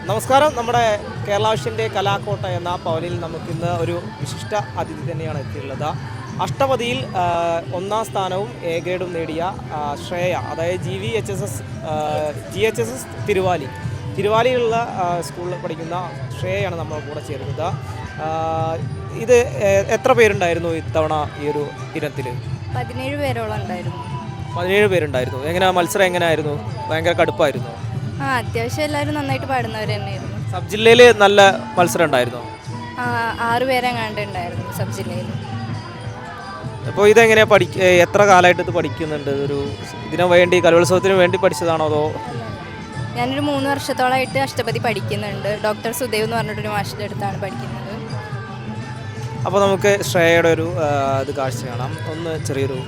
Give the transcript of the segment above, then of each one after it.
നമസ്കാരം. നമ്മുടെ കേരള വിഷൻ്റെ കലാക്കോട്ട എന്ന പവലിൽ നമുക്കിന്ന് ഒരു വിശിഷ്ട അതിഥി തന്നെയാണ് എത്തിയിട്ടുള്ളത്. അഷ്ടപതിയിൽ 1ാം സ്ഥാനവും എ ഗ്രേഡും നേടിയ ശ്രേയ, അതായത് GHSS തിരുവാലിയിലുള്ള സ്കൂളിൽ പഠിക്കുന്ന ശ്രേയയാണ് നമ്മൾ കൂടെ ചേരുന്നത്. ഇത് എത്ര പേരുണ്ടായിരുന്നു ഇത്തവണ ഈ ഒരു ഇനത്തിൽ? 17 പേരോളം ഉണ്ടായിരുന്നു. 17 പേരുണ്ടായിരുന്നു. എങ്ങനെ മത്സരം എങ്ങനെയായിരുന്നു? ഭയങ്കര കടുപ്പായിരുന്നു? അത്യാവശ്യം എല്ലാവരും നന്നായിട്ട് പാടുന്നവർ തന്നെയായിരുന്നു. സബ് ജില്ലയിൽ നല്ല മത്സരം ഉണ്ടായിരുന്നു. 6 പേരെങ്ങാണ്ട് ഉണ്ടായിരുന്നു സബ് ജില്ലയിൽ. അപ്പോൾ ഇതെങ്ങനെയാണ് എത്ര കാലമായിട്ട് ഇത് പഠിക്കുന്നുണ്ട്? ഇതിനു വേണ്ടി, കലോത്സവത്തിന് വേണ്ടി പഠിച്ചതാണോ അതോ? ഞാനൊരു 3 വർഷത്തോളമായിട്ട് അഷ്ടപതി പഠിക്കുന്നുണ്ട്. ഡോക്ടർ സുദേവ് എന്ന് പറഞ്ഞിട്ടൊരു മാഷിൻ്റെ അടുത്താണ് പഠിക്കുന്നത്. അപ്പോൾ നമുക്ക് ശ്രേയയുടെ ഒരു ഇത് കാഴ്ച കാണാം. ഒന്ന് ചെറിയൊരു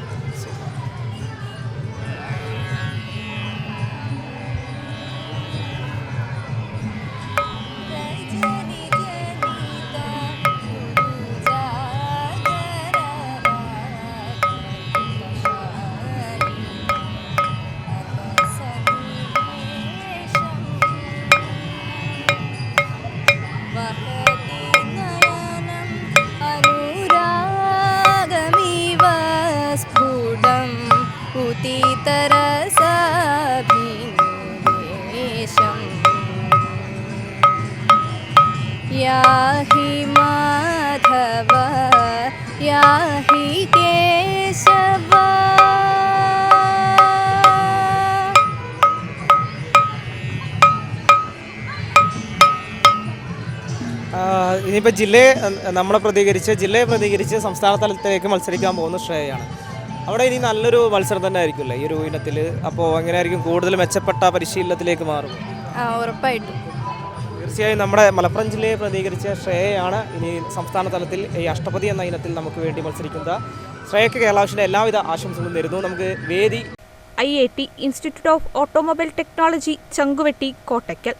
याहि माधव याहि केशव. ഇനിയിപ്പോൾ ജില്ലയെ പ്രതികരിച്ച് സംസ്ഥാന തലത്തിലേക്ക് മത്സരിക്കാൻ പോകുന്ന ശ്രേയയാണ്. അവിടെ ഇനി നല്ലൊരു മത്സരം തന്നെ ആയിരിക്കുമല്ലേ ഈ ഒരു ഇനത്തിൽ? അപ്പോൾ എങ്ങനെയായിരിക്കും? കൂടുതൽ മെച്ചപ്പെട്ട പരിശീലനത്തിലേക്ക് മാറും? ഉറപ്പായിട്ടും. തീർച്ചയായും നമ്മുടെ മലപ്പുറം ജില്ലയെ പ്രതികരിച്ച ശ്രേയയാണ് ഇനി സംസ്ഥാന തലത്തിൽ ഈ അഷ്ടപതി എന്ന ഇനത്തിൽ നമുക്ക് വേണ്ടി മത്സരിക്കുന്നത്. ശ്രേയയ്ക്ക് കേരള വിഷൻ്റെ എല്ലാവിധ ആശംസകളും നേരുന്നു. നമുക്ക് വേദി IIT institute of automobile technology Changuvetty Kottakkal.